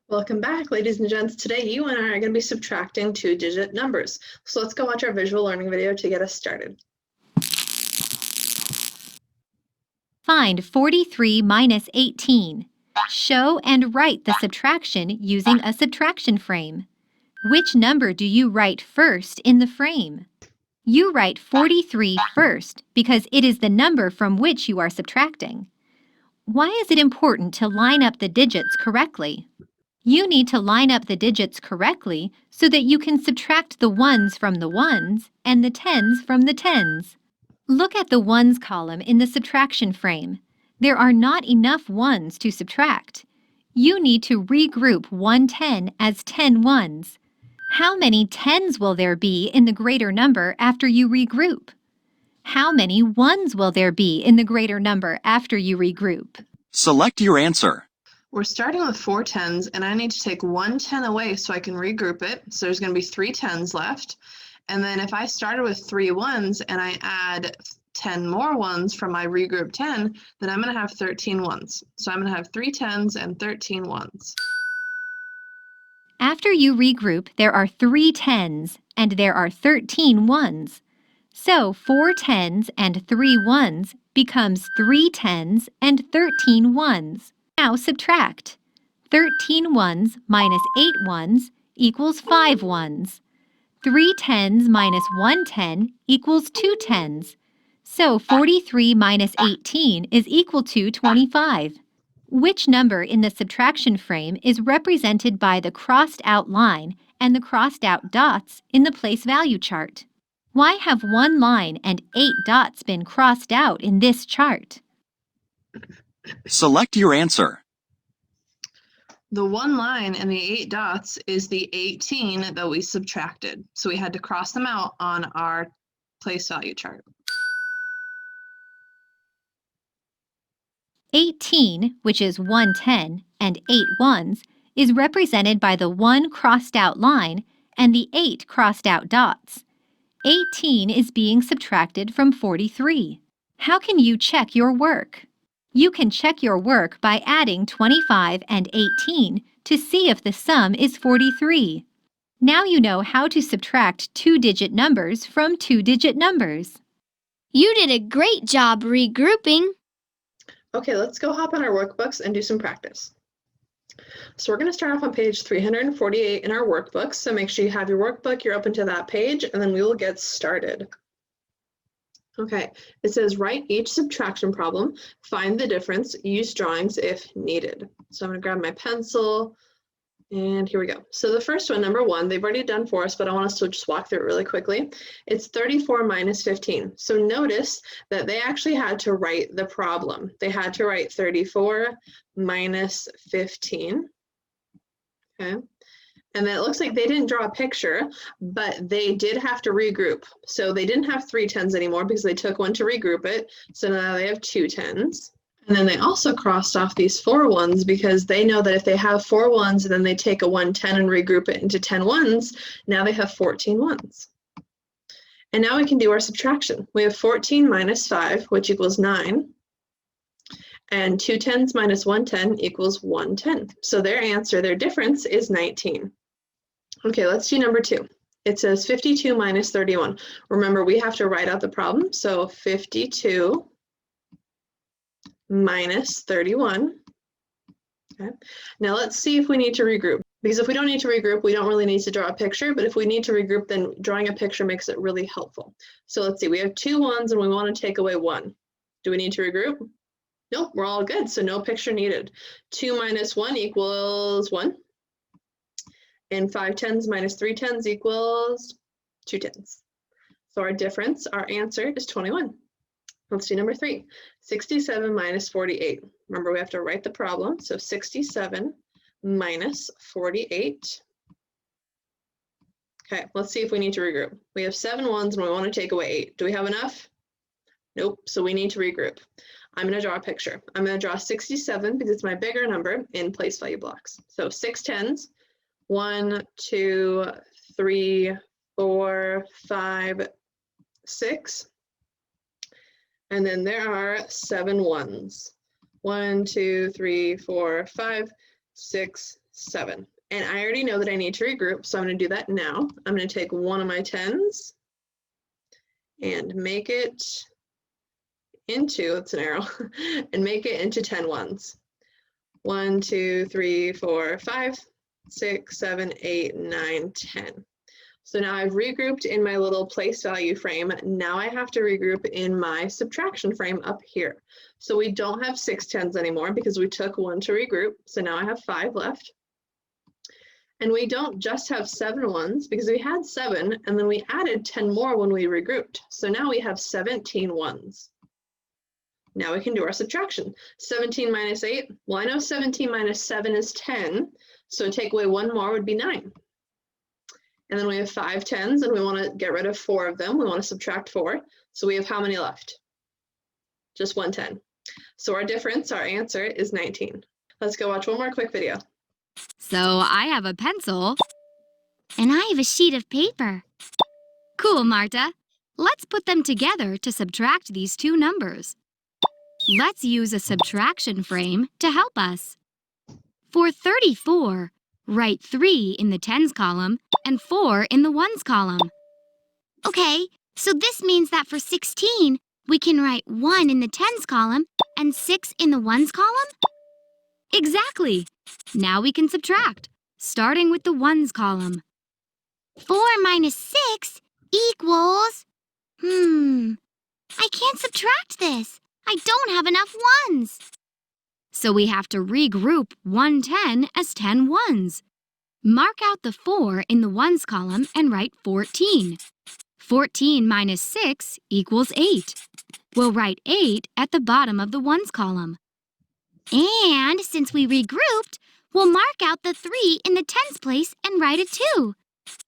Welcome back, ladies and gents. Today, you and I are going to be subtracting two-digit numbers. So let's go watch our visual learning video to get us started. Find 43 minus 18. Show and write the subtraction using a subtraction frame. Which number do you write first in the frame? You write 43 first because it is the number from which you are subtracting. Why is it important to line up the digits correctly? You need to line up the digits correctly so that you can subtract the ones from the ones and the tens from the tens. Look at the ones column in the subtraction frame. There are not enough ones to subtract. You need to regroup 110 as 10 ones. How many tens will there be in the greater number after you regroup? How many ones will there be in the greater number after you regroup? Select your answer. We're starting with 4 tens, and I need to take 1 10 away so I can regroup it. So there's going to be 3 tens left. And then if I started with 3 ones and I add 10 more ones from my regroup 10, then I'm going to have 13 ones. So I'm going to have 3 tens and 13 ones. After you regroup, there are 3 tens and there are 13 ones. So 4 tens and 3 ones becomes 3 tens and 13 ones. Now subtract. 13 ones minus 8 ones equals 5 ones. 3 tens minus 1 10 equals 2 tens. So 43 minus 18 is equal to 25. Which number in the subtraction frame is represented by the crossed out line and the crossed out dots in the place value chart? Why have one line and 8 dots been crossed out in this chart? Select your answer. The one line and the 8 dots is the 18 that we subtracted. So we had to cross them out on our place value chart. 18, which is 110, and 8 ones, is represented by the 1 crossed out line and the 8 crossed out dots. 18 is being subtracted from 43. How can you check your work? You can check your work by adding 25 and 18 to see if the sum is 43. Now you know how to subtract two-digit numbers from two-digit numbers. You did a great job regrouping. Okay, let's go hop on our workbooks and do some practice. So we're going to start off on page 348 in our workbooks. So make sure you have your workbook, you're open to that page, and then we will get started. Okay, it says write each subtraction problem, find the difference, use drawings if needed. So I'm going to grab my pencil, and here we go. So the first one, number 1, they've already done for us, but I want us to just walk through it really quickly. It's 34 minus 15. So notice that they actually had to write the problem. They had to write 34 minus 15. Okay. And then it looks like they didn't draw a picture, but they did have to regroup. So they didn't have 3 tens anymore because they took 1 to regroup it. So now they have 2 tens. And then they also crossed off these 4 ones because they know that if they have 4 ones and then they take a 1 10 and regroup it into 10 ones, now they have 14 ones. And now we can do our subtraction. We have 14 minus 5, which equals 9. And 2 tens minus 1 10 equals 1 10. So their answer, their difference is 19. Okay, let's do number 2. It says 52 minus 31. Remember, we have to write out the problem. So 52 minus 31. Okay. Now let's see if we need to regroup. Because if we don't need to regroup, we don't really need to draw a picture. But if we need to regroup, then drawing a picture makes it really helpful. So let's see, we have 2 ones and we want to take away 1. Do we need to regroup? Nope, we're all good, so no picture needed. 2 minus 1 equals 1. And 5 tens minus 3 tens equals 2 tens. So our difference, our answer is 21. Let's do number 3. 67 minus 48. Remember, we have to write the problem. So 67 minus 48. Okay, let's see if we need to regroup. We have 7 ones and we want to take away 8. Do we have enough? Nope, so we need to regroup. I'm going to draw a picture. I'm going to draw 67 because it's my bigger number in place value blocks. So 6 tens, 1, 2, 3, 4, 5, 6. And then there are 7 ones. 1, 2, 3, 4, 5, 6, 7. And I already know that I need to regroup, so I'm going to do that now. I'm going to take one of my 10s and make it into, it's an arrow, and make it into 10 ones. 1, 2, 3, 4, 5, 6, 7, 8, 9, 10. So now I've regrouped in my little place value frame. Now I have to regroup in my subtraction frame up here. So we don't have 6 10s anymore because we took 1 to regroup. So now I have 5 left. And we don't just have 7 ones because we had 7 and then we added 10 more when we regrouped. So now we have 17 ones. Now we can do our subtraction. 17 minus 8, well, I know 17 minus 7 is 10, so take away 1 more would be 9. And then we have 5 10s and we want to get rid of 4 of them. We want to subtract 4. So we have how many left? Just 1 10. So our difference, our answer is 19. Let's go watch one more quick video. So I have a pencil. And I have a sheet of paper. Cool, Marta. Let's put them together to subtract these two numbers. Let's use a subtraction frame to help us. For 34, write 3 in the tens column and 4 in the ones column. Okay, so this means that for 16, we can write 1 in the tens column and 6 in the ones column? Exactly. Now we can subtract, starting with the ones column. 4 minus 6 equals… I can't subtract this. I don't have enough ones. So we have to regroup 110 as 10 ones. Mark out the 4 in the ones column and write 14. 14 minus 6 equals 8. We'll write 8 at the bottom of the ones column. And since we regrouped, we'll mark out the 3 in the tens place and write a 2.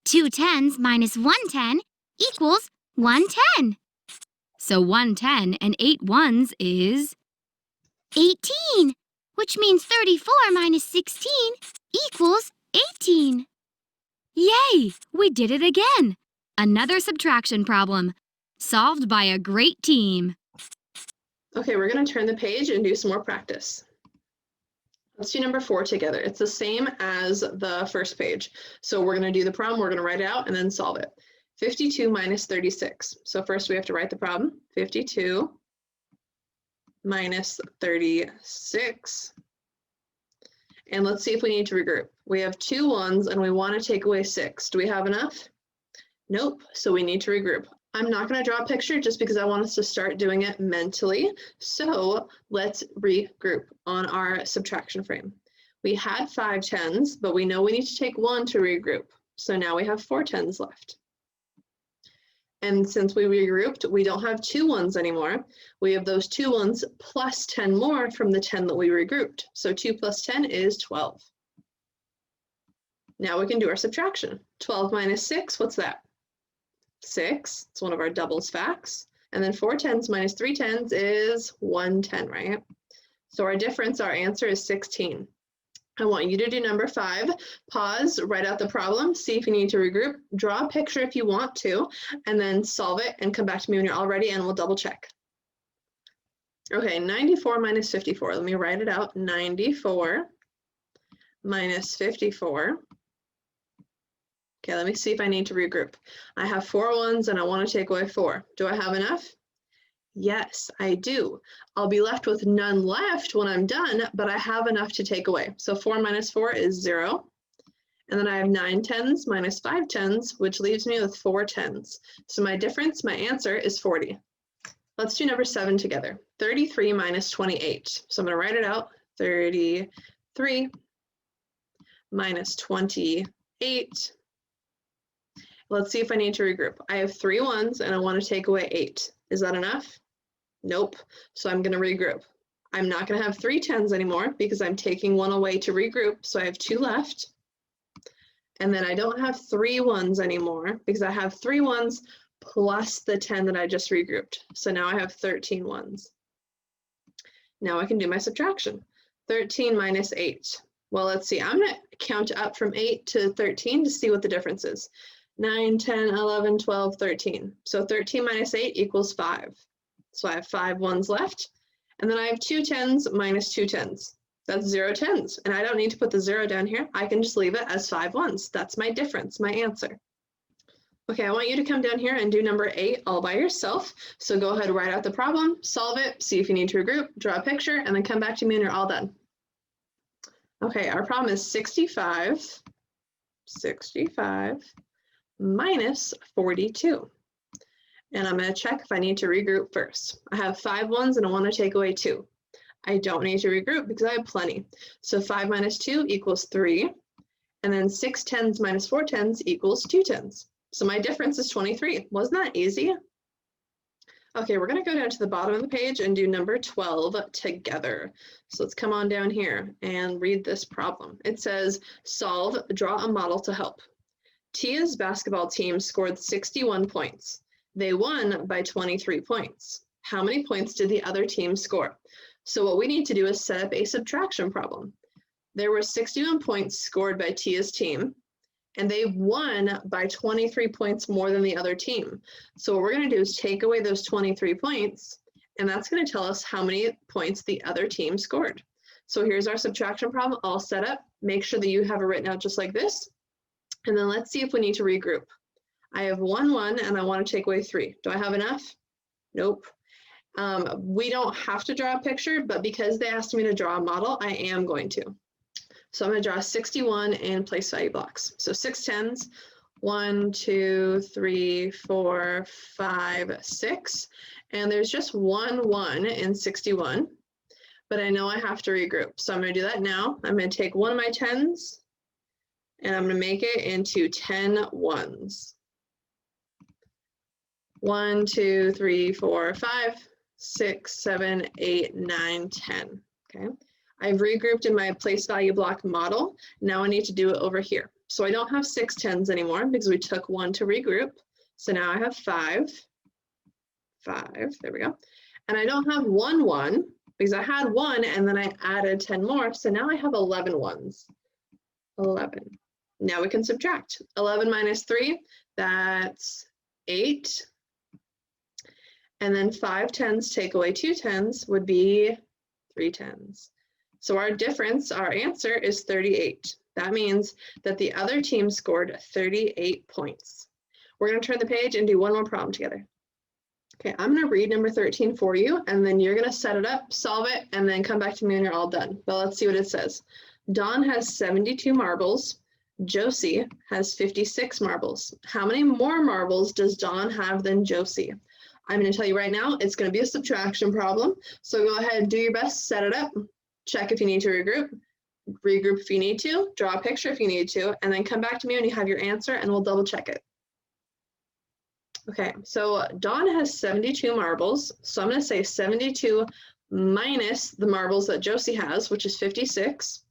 2 10s minus 1 10 equals 110. So 110 and 8 ones is 18, which means 34 minus 16 equals 18. Yay! We did it again! Another subtraction problem, solved by a great team. Okay, we're going to turn the page and do some more practice. Let's do number 4 together. It's the same as the first page. So we're going to do the problem, we're going to write it out, and then solve it. 52 minus 36. So first we have to write the problem. 52 minus 36. And let's see if we need to regroup. We have 2 ones and we want to take away 6. Do we have enough? Nope, so we need to regroup. I'm not going to draw a picture just because I want us to start doing it mentally. So let's regroup on our subtraction frame. We had 5 10s, but we know we need to take 1 to regroup. So now we have 4 10s left. And since we regrouped, we don't have 2 ones anymore. We have those 2 ones plus 10 more from the 10 that we regrouped. So 2 plus 10 is 12. Now we can do our subtraction. 12 minus 6, what's that? 6, it's one of our doubles facts. And then 4 10s minus 3 10s is 110, right? So our difference, our answer is 16. I want you to do number 5, pause, write out the problem, see if you need to regroup, draw a picture if you want to, and then solve it and come back to me when you're all ready and we'll double check. Okay, 94 minus 54, let me write it out. 94 minus 54. Okay, let me see if I need to regroup. I have 4 ones and I want to take away 4. Do I have enough? Yes, I do. I'll be left with none left when I'm done, but I have enough to take away. So 4 minus 4 is 0. And then I have 9 10s minus 5 10s, which leaves me with 4 10s. So my difference, my answer is 40. Let's do number 7 together. 33 minus 28. So I'm going to write it out. 33 minus 28. Let's see if I need to regroup. I have 3 ones and I want to take away 8. Is that enough? Nope. So I'm going to regroup. I'm not going to have 3 10s anymore because I'm taking 1 away to regroup. So I have 2 left. And then I don't have 3 ones anymore because I have 3 ones plus the 10 that I just regrouped. So now I have 13 ones. Now I can do my subtraction. 13 minus 8. Well, let's see. I'm going to count up from 8 to 13 to see what the difference is. 9, 10, 11, 12, 13. So 13 minus 8 equals 5. So I have 5 ones left. And then I have 2 10s minus 2 10s. That's 0 tens. And I don't need to put the 0 down here. I can just leave it as 5 ones. That's my difference, my answer. Okay, I want you to come down here and do number 8 all by yourself. So go ahead, write out the problem, solve it, see if you need to regroup, draw a picture, and then come back to me when you're all done. Okay, our problem is 65 minus 42. And I'm going to check if I need to regroup first. I have 5 ones and I want to take away 2. I don't need to regroup because I have plenty. So 5 minus 2 equals 3. And then 6 tens minus 4 tens equals 2 tens. So my difference is 23. Wasn't that easy? Okay, we're going to go down to the bottom of the page and do number 12 together. So let's come on down here and read this problem. It says, solve, draw a model to help. Tia's basketball team scored 61 points. They won by 23 points. How many points did the other team score? So what we need to do is set up a subtraction problem. There were 61 points scored by Tia's team, and they won by 23 points more than the other team. So what we're going to do is take away those 23 points, and that's going to tell us how many points the other team scored. So here's our subtraction problem all set up. Make sure that you have it written out just like this. And then let's see if we need to regroup. I have 1, 1, and I want to take away 3. Do I have enough? Nope. We don't have to draw a picture, but because they asked me to draw a model, I am going to. So I'm going to draw 61 in place value blocks. So 6 tens, 1, 2, 3, 4, 5, 6. And there's just 1 1 in 61, but I know I have to regroup. So I'm going to do that now. I'm going to take one of my tens, and I'm going to make it into 10 ones. 1, 2, 3, 4, 5, 6, 7, 8, 9, 10. Okay. I've regrouped in my place value block model. Now I need to do it over here. So I don't have 6 tens anymore because we took 1 to regroup. So now I have 5. There we go. And I don't have 1 1 because I had 1 and then I added 10 more. So now I have 11 ones. 11. Now we can subtract. 11 minus 3, that's 8. And then 5 tens take away 2 tens would be 3 tens. So our difference, our answer is 38. That means that the other team scored 38 points. We're going to turn the page and do one more problem together. Okay, I'm going to read number 13 for you, and then you're going to set it up, solve it, and then come back to me when you're all done. But let's see what it says. Don has 72 marbles. Josie has 56 marbles. How many more marbles does Don have than Josie? I'm going to tell you right now, it's going to be a subtraction problem. So go ahead and do your best, set it up, check if you need to regroup if you need to, draw a picture if you need to, and then come back to me when you have your answer and we'll double check it. Okay, so Don has 72 marbles. So I'm going to say 72 minus the marbles that Josie has, which is 56.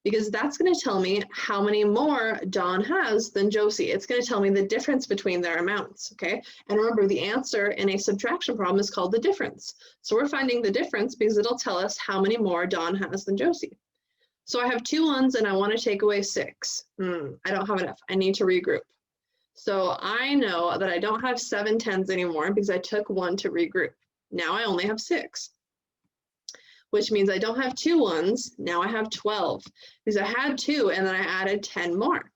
Because that's going to tell me how many more Don has than Josie. It's going to tell me the difference between their amounts, okay? And remember, the answer in a subtraction problem is called the difference. So we're finding the difference because it'll tell us how many more Don has than Josie. So I have 2 ones and I want to take away 6. I don't have enough. I need to regroup. So I know that I don't have 7 tens anymore because I took 1 to regroup. Now I only have 6. Which means I don't have 2 ones, now I have 12, because I had 2 and then I added 10 more.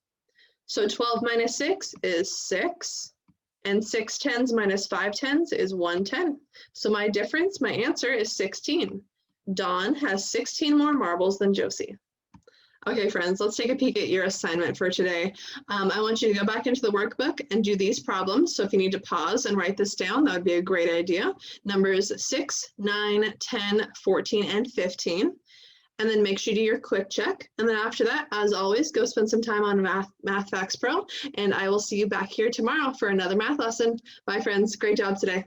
So 12 minus 6 is 6, and 6 tens minus 5 tens is 1 10. So my difference, my answer is 16. Don has 16 more marbles than Josie. Okay, friends, let's take a peek at your assignment for today. I want you to go back into the workbook and do these problems. So if you need to pause and write this down, that would be a great idea. Numbers 6, 9, 10, 14, and 15. And then make sure you do your quick check. And then after that, as always, go spend some time on Math Facts Pro. And I will see you back here tomorrow for another math lesson. Bye, friends. Great job today.